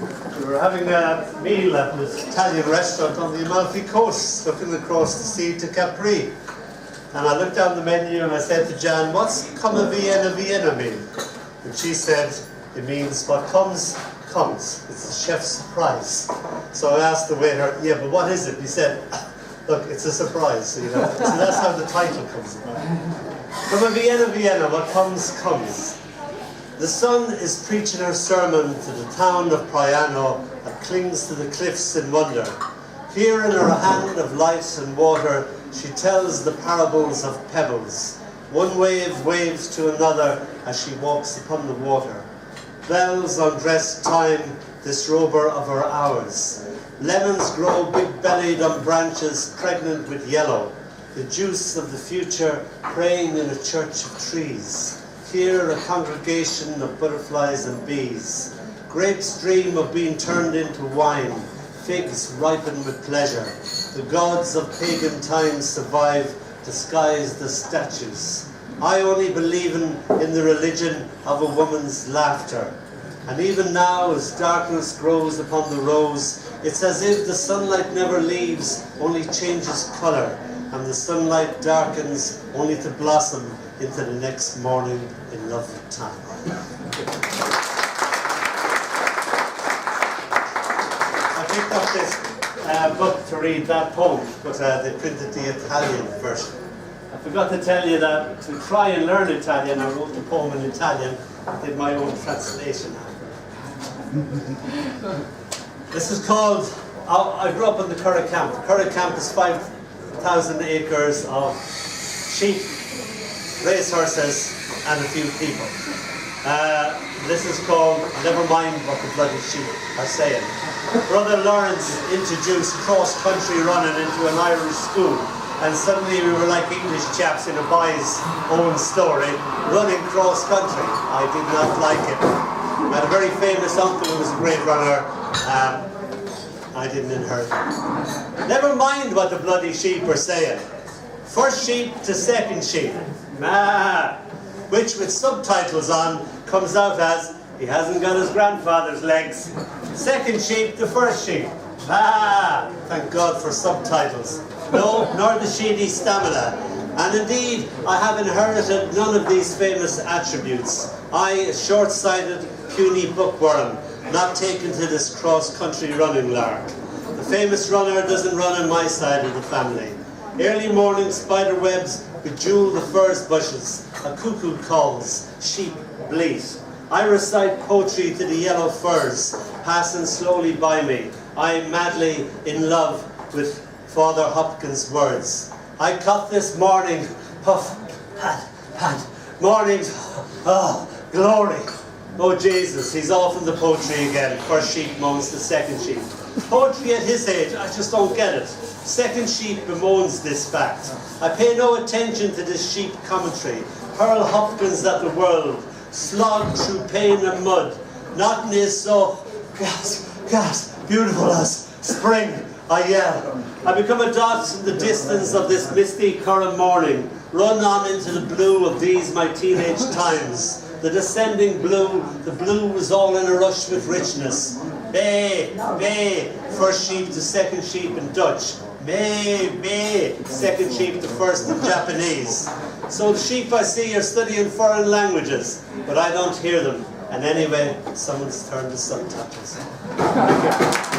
We were having a meal at this Italian restaurant on the Amalfi Coast, looking across the sea to Capri. And I looked down the menu and I said to Jan, what's come Viene Viene mean? And she said, it means what comes, comes. It's the chef's surprise. So I asked the waiter, yeah, but what is it? He said, look, it's a surprise. So that's how the title comes about. Come Viene Viene, what comes, comes. The sun is preaching her sermon to the town of Priano that clings to the cliffs in wonder. Here in her hand of light and water, she tells the parables of pebbles. One wave waves to another as she walks upon the water. Bells undress time, disrober of her hours. Lemons grow big-bellied on branches pregnant with yellow. The juice of the future praying in a church of trees. Here a congregation of butterflies and bees. Grapes dream of being turned into wine. Figs ripen with pleasure. The gods of pagan times survive, disguised as statues. I only believe in the religion of a woman's laughter. And even now, as darkness grows upon the rose, it's as if the sunlight never leaves, only changes colour, and the sunlight darkens only to blossom into the next morning in lovely time. I picked up this book to read that poem, but they printed the Italian version. I forgot to tell you that to try and learn Italian, I wrote the poem in Italian, I did my own translation. This is called, I grew up in the Curragh Camp. Curragh Camp is 5,000 acres of sheep, racehorses, and a few people. This is called Never Mind What the Bloody Sheep Are Saying. Brother Lawrence introduced cross-country running into an Irish school, and suddenly we were like English chaps in a boy's own story, running cross-country. I did not like it. I had a very famous uncle who was a great runner. I didn't inherit it. Never mind what the bloody sheep are saying. First sheep to second sheep. Maa. Which with subtitles on comes out as, he hasn't got his grandfather's legs. Second sheep to first sheep. Maa. Thank God for subtitles. No, nor the sheedy stamina. And indeed, I have inherited none of these famous attributes. I, a short-sighted, puny bookworm, not taken to this cross-country running lark. The famous runner doesn't run on my side of the family. Early morning spider webs bejewel the furze bushes. A cuckoo calls, sheep bleat. I recite poetry to the yellow firs, passing slowly by me. I am madly in love with Father Hopkins' words. I cut this morning, puff, pat, mornings, oh, glory. Oh Jesus, he's off in the poetry again. First sheep moans the second sheep. Poetry at his age, I just don't get it. Second sheep bemoans this fact. I pay no attention to this sheep commentary. Hurl Hopkins at the world, slog through pain and mud. Not is so, gasp, beautiful as spring, I yell. I become a dot in the distance of this misty current morning, run on into the blue of these my teenage times. The descending blue, the blue was all in a rush with richness. Bay, first sheep to second sheep in Dutch. Bay, second sheep to first in Japanese. So the sheep I see are studying foreign languages, but I don't hear them. And anyway, someone's turned the subtitles. Thank you.